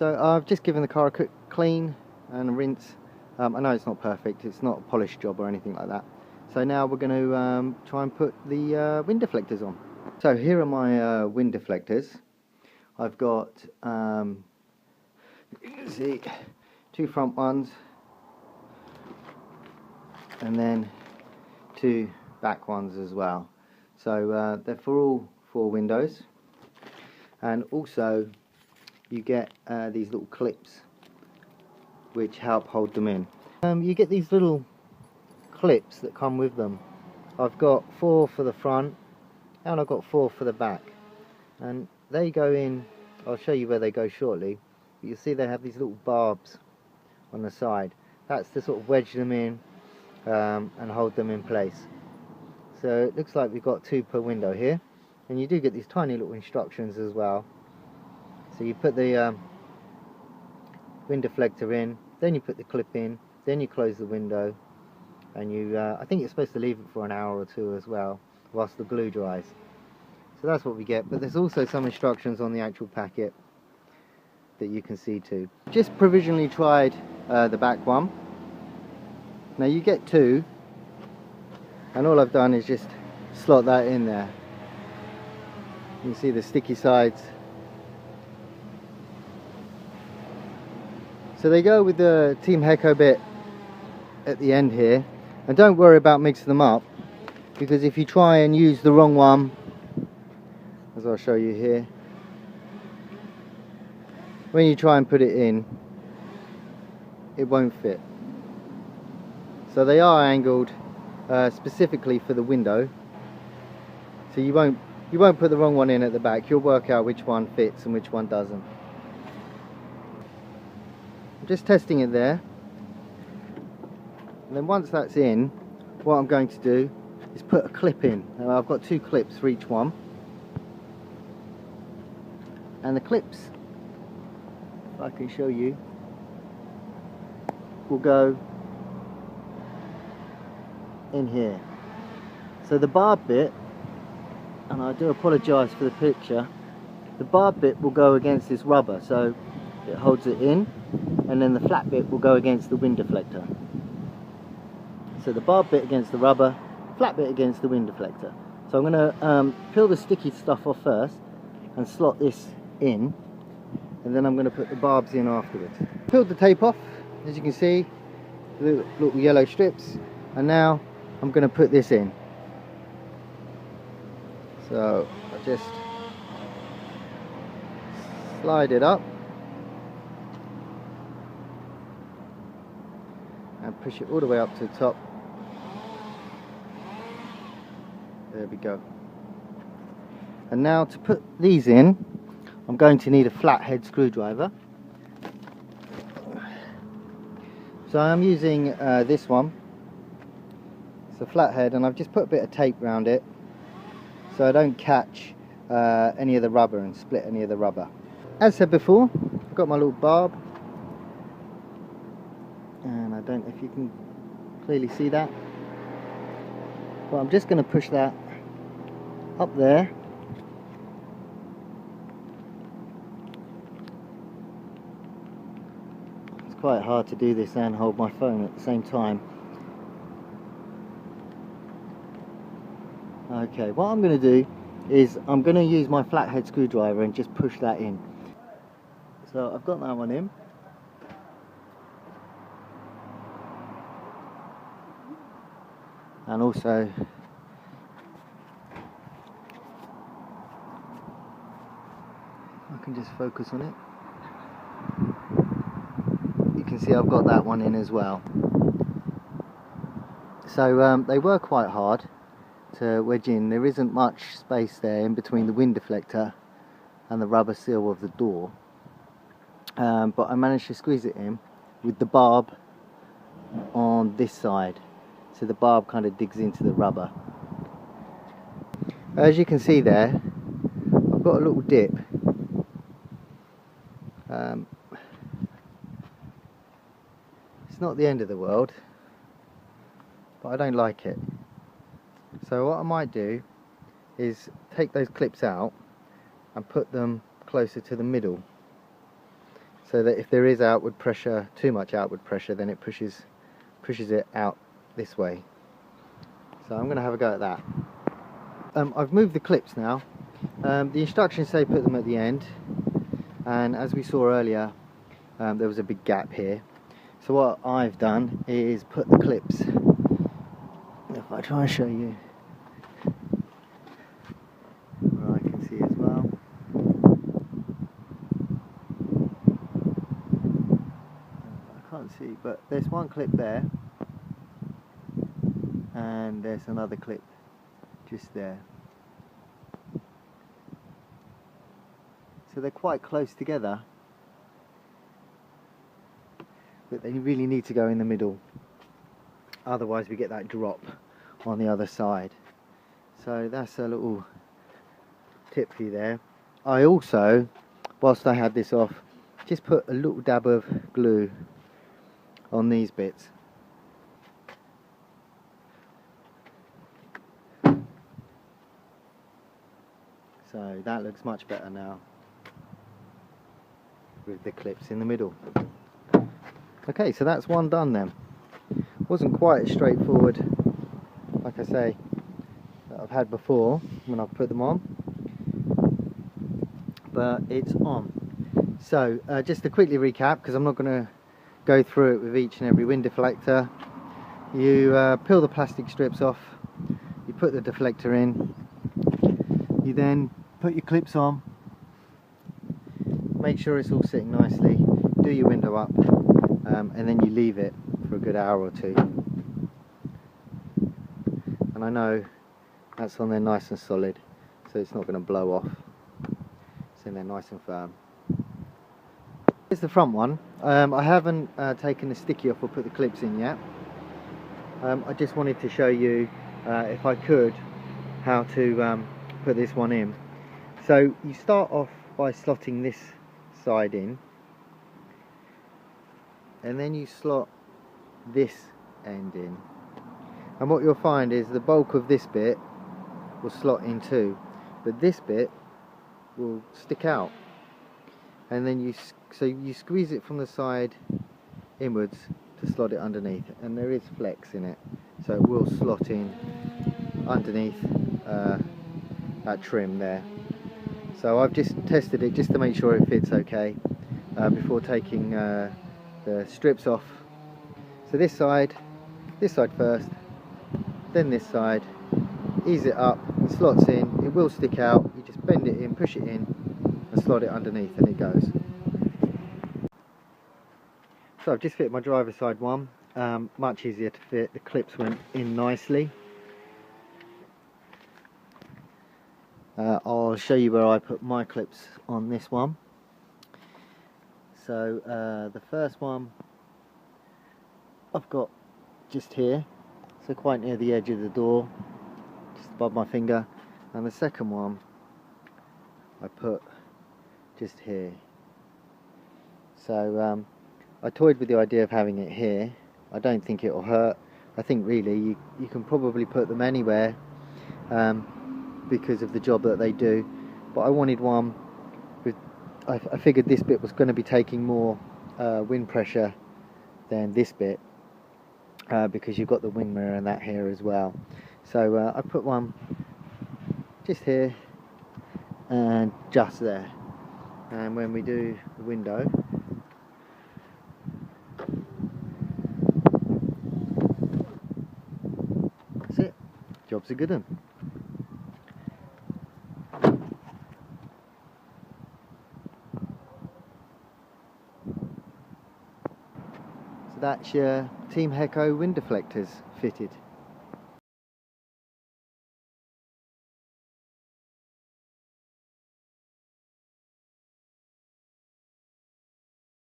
So I've just given the car a quick clean and rinse. I know it's not perfect, it's not a polished job or anything like that. So now we're going to try and put the wind deflectors on. So here are my wind deflectors. I've got, you can see, two front ones and then two back ones as well. So they're for all four windows, and also you get these little clips which help hold them in. You get these little clips that come with them. I've got 4 for the front and I've got 4 for the back, and they go in. I'll show you where they go shortly, but you'll see they have these little barbs on the side. That's to sort of wedge them in and hold them in place. So it looks like we've got 2 per window here, and you do get these tiny little instructions as well. So you put the wind deflector in, then you put the clip in, then you close the window, and you I think you're supposed to leave it for an hour or 2 as well whilst the glue dries. So that's what we get, but there's also some instructions on the actual packet that you can see too. Just provisionally tried the back one. Now you get 2, and all I've done is just slot that in there. You can see the sticky sides. So they go with the Team Hecko bit at the end here, and don't worry about mixing them up, because if you try and use the wrong one, as I'll show you here, when you try and put it in, it won't fit. So they are angled specifically for the window, so you won't put the wrong one in at the back. You'll work out which one fits and which one doesn't. Just testing it there, and then once that's in, what I'm going to do is put a clip in. Now I've got 2 clips for each one, and the clips, if I can show you, will go in here. So the barb bit, and I do apologise for the picture, the barb bit will go against this rubber, so it holds it in, and then the flat bit will go against the wind deflector. So the barb bit against the rubber, flat bit against the wind deflector. So I'm going to peel the sticky stuff off first and slot this in, and then I'm going to put the barbs in afterwards. Peeled the tape off, as you can see, little yellow strips, and now I'm going to put this in. So I just slide it up and push it all the way up to the top. There we go. And now to put these in, I'm going to need a flathead screwdriver. So I'm using this one. It's a flathead, and I've just put a bit of tape around it so I don't catch any of the rubber and split any of the rubber. As said before, I've got my little barb, and I don't know if you can clearly see that, but I'm just going to push that up there, it's quite hard to do this and hold my phone at the same time. Okay, what I'm going to do is I'm going to use my flathead screwdriver and just push that in. So I've got that one in. And also I can just focus on it. You can see I've got that one in as well. So they were quite hard to wedge in. There isn't much space there in between the wind deflector and the rubber seal of the door, but I managed to squeeze it in with the barb on this side, so the barb kind of digs into the rubber. As you can see there, I've got a little dip. It's not the end of the world, but I don't like it. So what I might do is take those clips out and put them closer to the middle, so that if there is outward pressure, too much outward pressure, then it pushes it out this way. So I'm going to have a go at that. I've moved the clips now. The instructions say put them at the end, and as we saw earlier, there was a big gap here. So what I've done is put the clips, if I try and show you where I can see as well. I can't see, but there's one clip there, and there's another clip just there. So they're quite close together, but they really need to go in the middle, otherwise we get that drop on the other side. So that's a little tip for you there. I also, whilst I had this off, just put a little dab of glue on these bits. So that looks much better now, with the clips in the middle. Okay, so that's one done then. Wasn't quite as straightforward, like I say, that I've had before when I've put them on, but it's on. So just to quickly recap, because I'm not going to go through it with each and every wind deflector. You peel the plastic strips off, you put the deflector in, you then put your clips on, make sure it's all sitting nicely, do your window up, and then you leave it for a good hour or two. And I know that's on there nice and solid, so it's not going to blow off. It's in there nice and firm. Here's the front one. I haven't taken the sticky off or put the clips in yet. I just wanted to show you, if I could, how to put this one in. So you start off by slotting this side in, and then you slot this end in, and what you'll find is the bulk of this bit will slot in too, but this bit will stick out, and then you squeeze it from the side inwards to slot it underneath, and there is flex in it, so it will slot in underneath that trim there. So I've just tested it just to make sure it fits okay before taking the strips off. So this side first, then this side, ease it up, it slots in, it will stick out, you just bend it in, push it in and slot it underneath and it goes. So I've just fit my driver's side one, much easier to fit, the clips went in nicely. I'll show you where I put my clips on this one. So the first one I've got just here, so quite near the edge of the door, just above my finger, and the second one I put just here. So I toyed with the idea of having it here. I don't think it will hurt. I think really you can probably put them anywhere because of the job that they do, but I wanted one with, I figured this bit was going to be taking more wind pressure than this bit, because you've got the wing mirror and that here as well. So I put one just here and just there, and when we do the window, that's it, job's a good one. So that's your Team Hecko wind deflectors fitted.